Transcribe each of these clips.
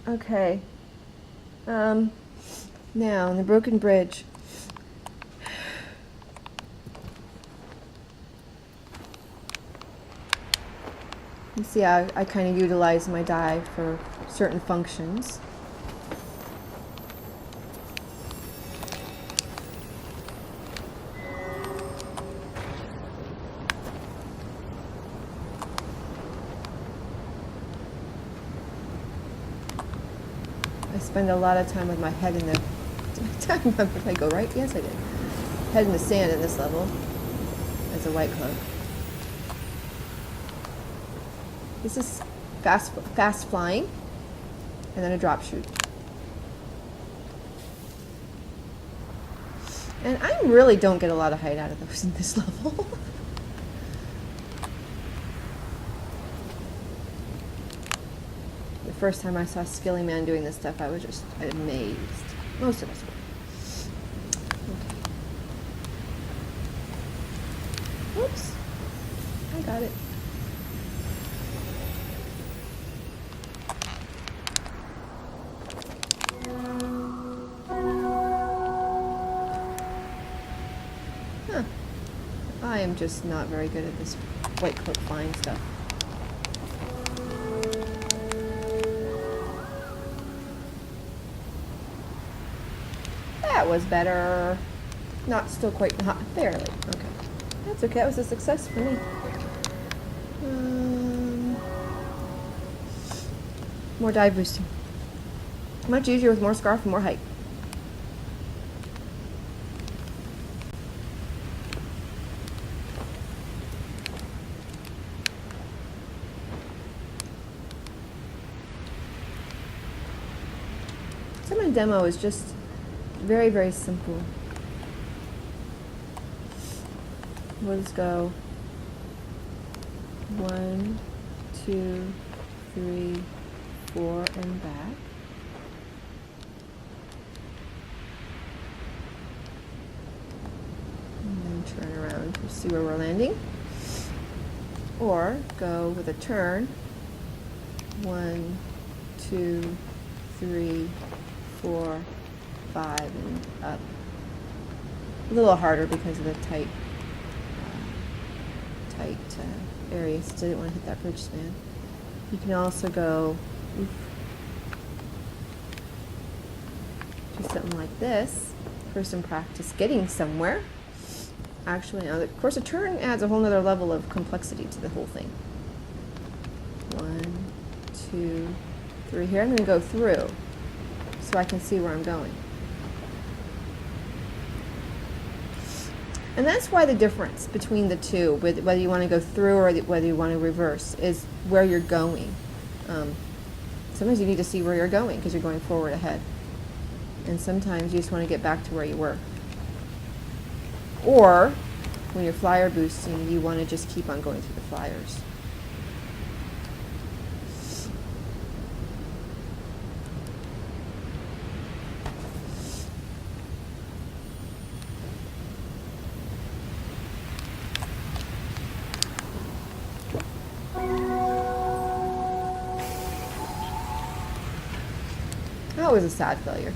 Okay. Now, on the broken bridge. You see how I kind of utilize my die for certain functions. I spend a lot of time with my head in the... Did I go right? Yes, I did. Head in the sand at this level as a white cloak. This is fast flying, and then a drop shoot. And I really don't get a lot of height out of those in this level. The first time I saw Skilly Man doing this stuff, I was just amazed. Most of us were. Okay. Whoops. I got it. Huh. I am just not very good at this white cloak flying stuff. That was better. Not still quite hot, barely. Okay. That's okay. That was a success for me. More dive boosting. Much easier with more scarf and more height. So my demo is just very, very simple. We'll just go 1, 2, 3, 4, and back. And then turn around to see where we're landing. Or go with a turn. 1, 2, 3, 4, 5, and up. A little harder because of the tight areas. Didn't want to hit that bridge span. You can also go do something like this for some practice getting somewhere. Actually, now, of course, a turn adds a whole nother level of complexity to the whole thing. 1, 2, 3. Here I'm going to go through so I can see where I'm going. And that's why the difference between the two, whether you want to go through or whether you want to reverse, is where you're going. Sometimes you need to see where you're going because you're going forward ahead. And sometimes you just want to get back to where you were. Or, when you're flyer boosting, you want to just keep on going through the flyers. That was a sad failure.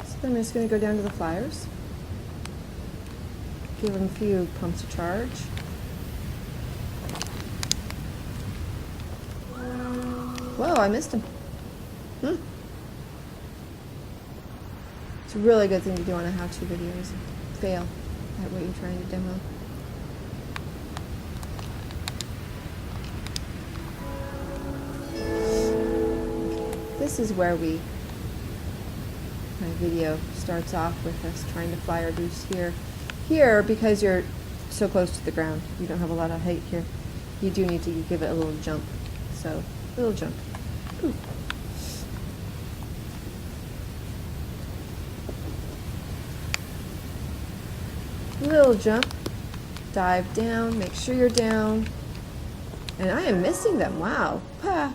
So I'm just going to go down to the flyers. Give them a few pumps of charge. Whoa, I missed him. It's a really good thing to do on a how-to video is fail at what you're trying to demo. This is where my video starts off with us trying to flyer boost here. Here, because you're so close to the ground, you don't have a lot of height here, you do need to give it a little jump. So, a little jump. Ooh. little jump, dive down, make sure you're down. And I am missing them, wow. Ah.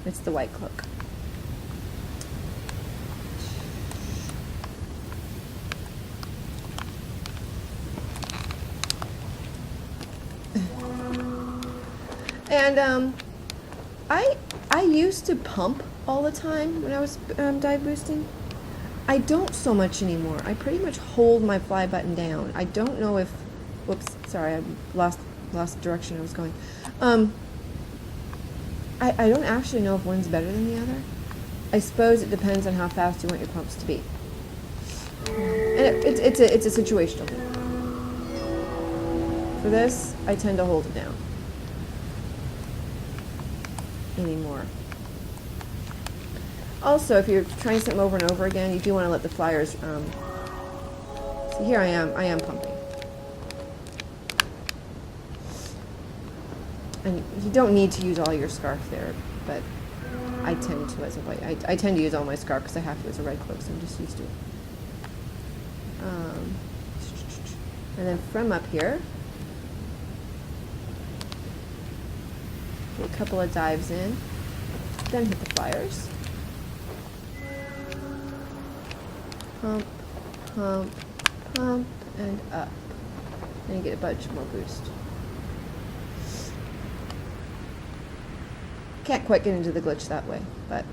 It's the white cloak. And I used to pump all the time when I was dive boosting. I don't so much anymore. I pretty much hold my fly button down. I don't know if, whoops, sorry, I lost direction I was going. I don't actually know if one's better than the other. I suppose it depends on how fast you want your pumps to be. And it's a situational thing. For this, I tend to hold it down anymore. Also, if you're trying something over and over again, you do want to let the flyers, see here I am pumping. And you don't need to use all your scarf there, but I tend to as a white. I tend to use all my scarf because I have to as a red cloak, so I'm just used to it. And then from up here, do a couple of dives in, then hit the flyers. Pump, pump, pump, and up. And you get a bunch more boost. Can't quite get into the glitch that way, but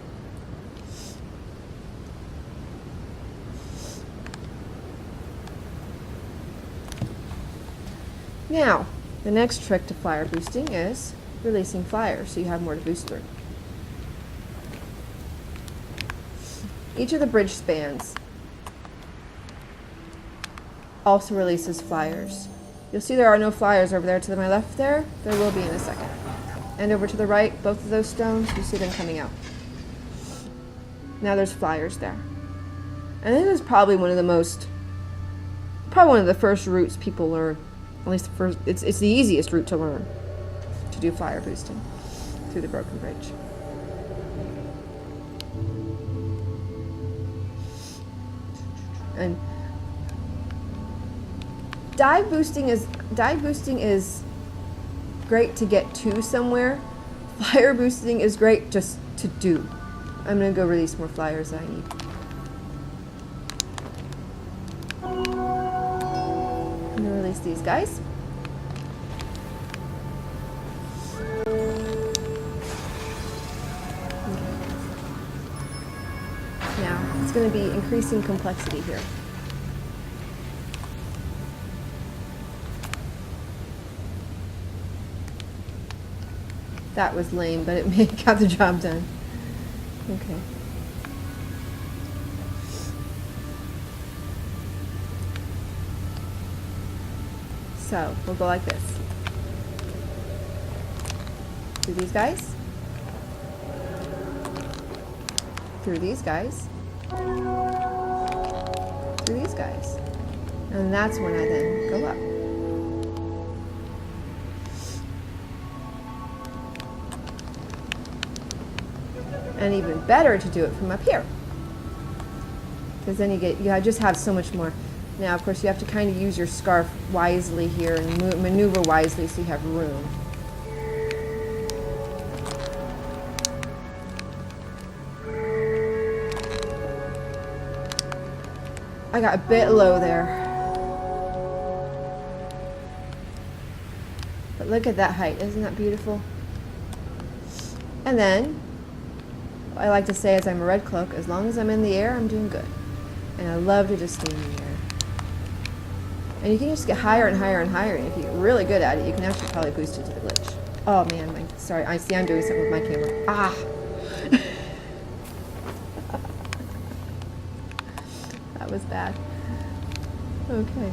now the next trick to flyer boosting is releasing flyers so you have more to boost through. Each of the bridge spans also releases flyers. You'll see there are no flyers over there to my left there. There will be in a second. And over to the right, both of those stones, you see them coming out. Now there's flyers there. And this is probably one of the first routes people learn. At least the first, it's the easiest route to learn to do flyer boosting through the broken bridge. And dive boosting is great to get to somewhere. Flyer boosting is great just to do. I'm gonna go release more flyers that I need. I'm gonna release these guys. Now it's gonna be increasing complexity here. That was lame, but it got the job done. Okay. So, we'll go like this. Through these guys. Through these guys. Through these guys. And that's when I then go up. And even better to do it from up here, because then you just have so much more. Now, of course, you have to kind of use your scarf wisely here and maneuver wisely so you have room. I got a bit low there, but look at that height. Isn't that beautiful? And then I like to say, as I'm a red cloak, as long as I'm in the air, I'm doing good. And I love to just stay in the air. And you can just get higher and higher and higher. And if you get really good at it, you can actually probably boost it to the glitch. Oh man, sorry, I see I'm doing something with my camera. Ah! That was bad. Okay.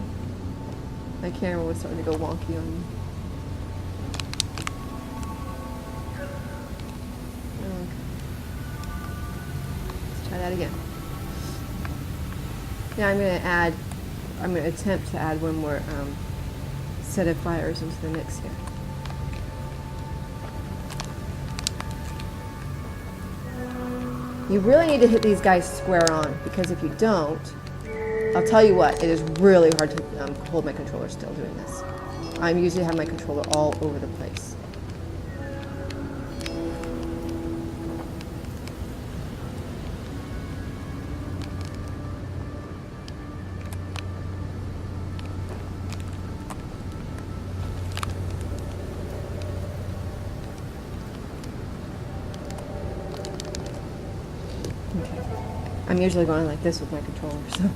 My camera was starting to go wonky on me. Try that again. Now I'm going to attempt to add one more set of flyers into the mix here. You really need to hit these guys square on, because if you don't, I'll tell you what, it is really hard to hold my controller still doing this. I'm usually have my controller all over the place. I'm usually going like this with my controller, so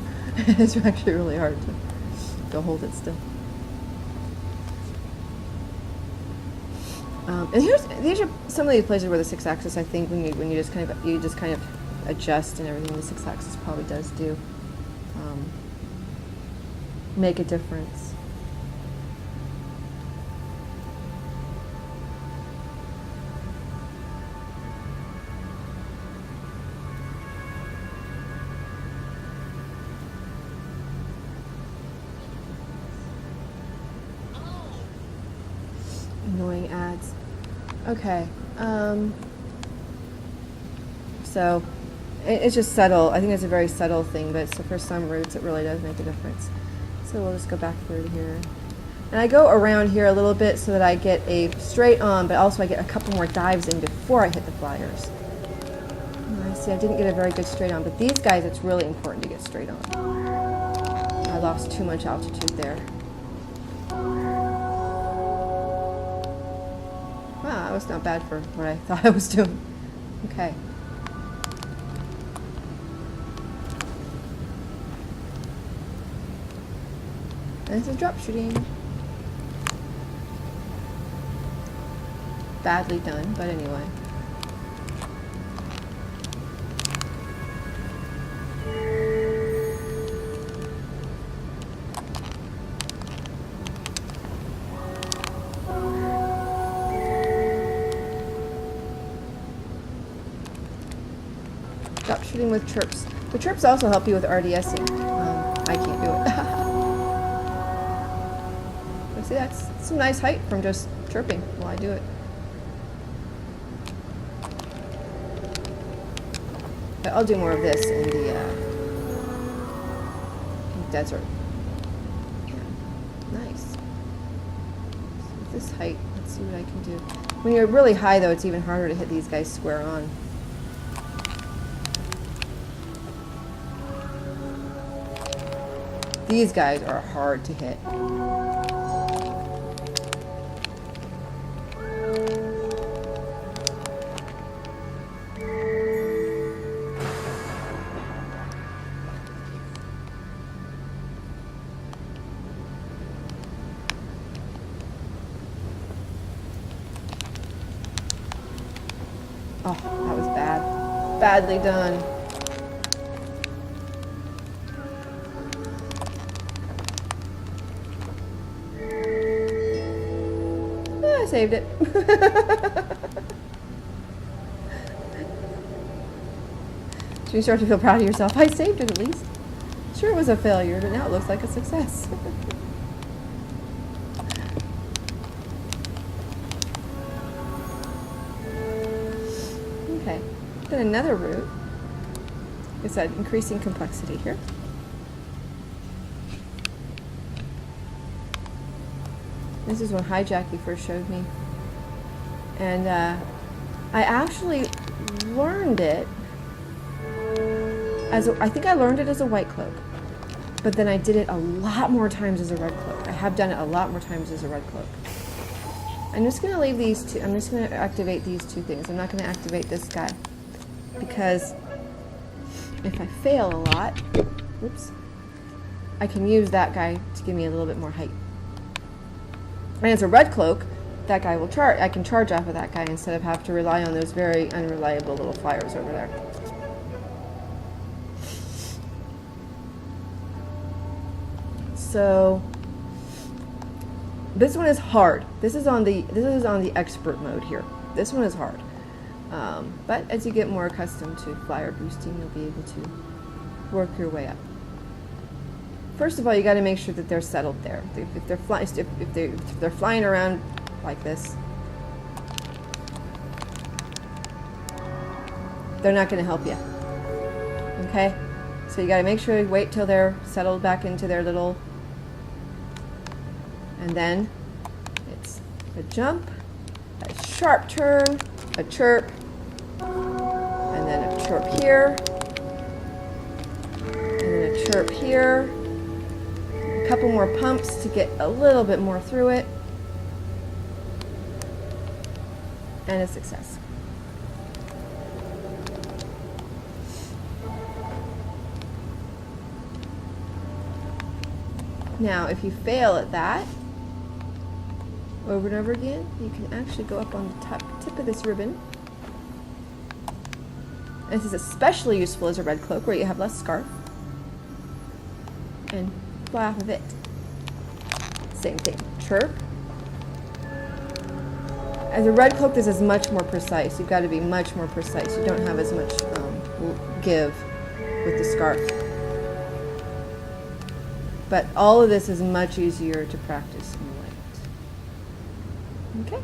it's actually really hard to hold it still. And these are some of these places where the 6-axis, I think, when you just kind of adjust and everything, the 6-axis probably does do make a difference. Annoying ads. Okay. So it's just subtle. I think it's a very subtle thing, but so for some routes it really does make a difference. So we'll just go back through here. And I go around here a little bit so that I get a straight on, but also I get a couple more dives in before I hit the flyers. And I see I didn't get a very good straight on, but these guys it's really important to get straight on. I lost too much altitude there. Wow, that was not bad for what I thought I was doing. Okay. And this is drop shooting. Badly done, but anyway. Drop shooting with chirps. The chirps also help you with RDSing. I can't do it. But see, that's some nice height from just chirping while I do it. But I'll do more of this in the desert. Yeah. Nice. So with this height, let's see what I can do. When you're really high, though, it's even harder to hit these guys square on. These guys are hard to hit. Oh, that was bad. Badly done. I saved it. So you start to feel proud of yourself. I saved it at least. Sure, it was a failure, but now it looks like a success. Okay, then another route is that increasing complexity here. This is when Hijacky first showed me. And I actually learned it as I think I learned it as a white cloak. But then I did it a lot more times as a red cloak. I have done it a lot more times as a red cloak. I'm just going to leave these two. I'm just going to activate these two things. I'm not going to activate this guy. Because if I fail a lot, whoops, I can use that guy to give me a little bit more height. And as a red cloak, that guy will charge. I can charge off of that guy instead of have to rely on those very unreliable little flyers over there. So this one is hard. This is on the expert mode here. This one is hard. But as you get more accustomed to flyer boosting, you'll be able to work your way up. First of all, you got to make sure that they're settled there. If they're flying around like this, they're not going to help you. Okay? So you got to make sure you wait till they're settled back into their little, and then it's a jump, a sharp turn, a chirp, and then a chirp here, and then a chirp here, a couple more pumps to get a little bit more through it, and a success. Now, if you fail at that, over and over again, you can actually go up on the tip of this ribbon. And this is especially useful as a red cloak, where you have less scarf. And fly off of it. Same thing. Chirp. As a red cloak, this is much more precise. You've got to be much more precise. You don't have as much give with the scarf. But all of this is much easier to practice in white. Okay?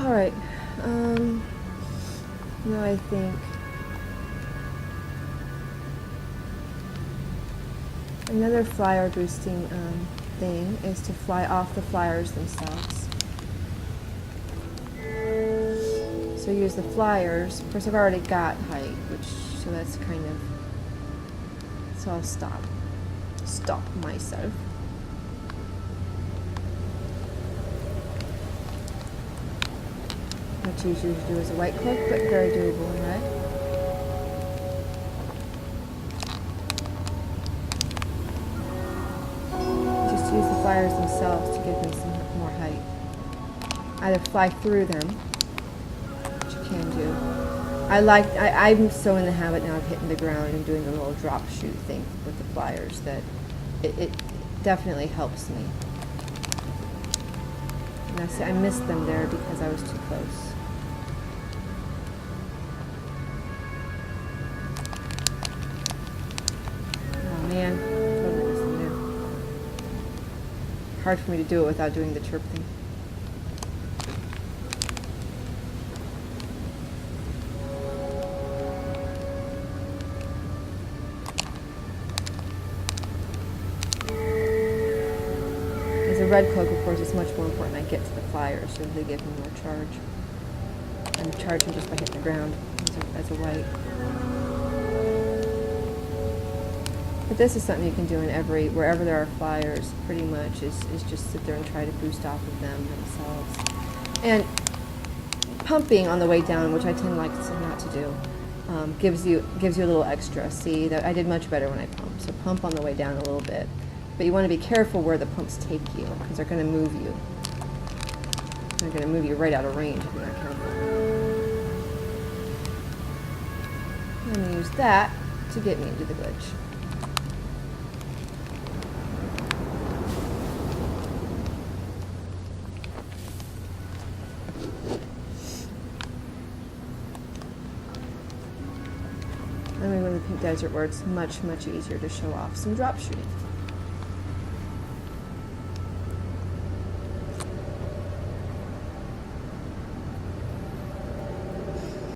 All right. Now I think another flyer boosting thing is to fly off the flyers themselves. So use the flyers. Of course, I've already got height, so that's kind of. So I'll stop myself. Much easier to do as a white cloak, but very doable in red. Just use the flyers themselves to give them some more height. Either fly through them, which you can do. I'm so in the habit now of hitting the ground and doing the little drop shoot thing with the flyers that it definitely helps me. And I missed them there because I was too close. Oh man, totally missed them there. Hard for me to do it without doing the chirp thing. Red cloak, of course, is much more important. I get to the flyers, so they give me more charge. I'm charging just by hitting the ground as a white. But this is something you can do in wherever there are flyers, pretty much, is just sit there and try to boost off of them themselves. And pumping on the way down, which I tend not to do, gives you a little extra. See, that I did much better when I pumped. So pump on the way down a little bit. But you want to be careful where the pumps take you, because they're going to move you. They're going to move you right out of range if you're not careful. I'm going to use that to get me into the glitch. Then we go to the Pink Desert, where it's much, much easier to show off some drop shooting.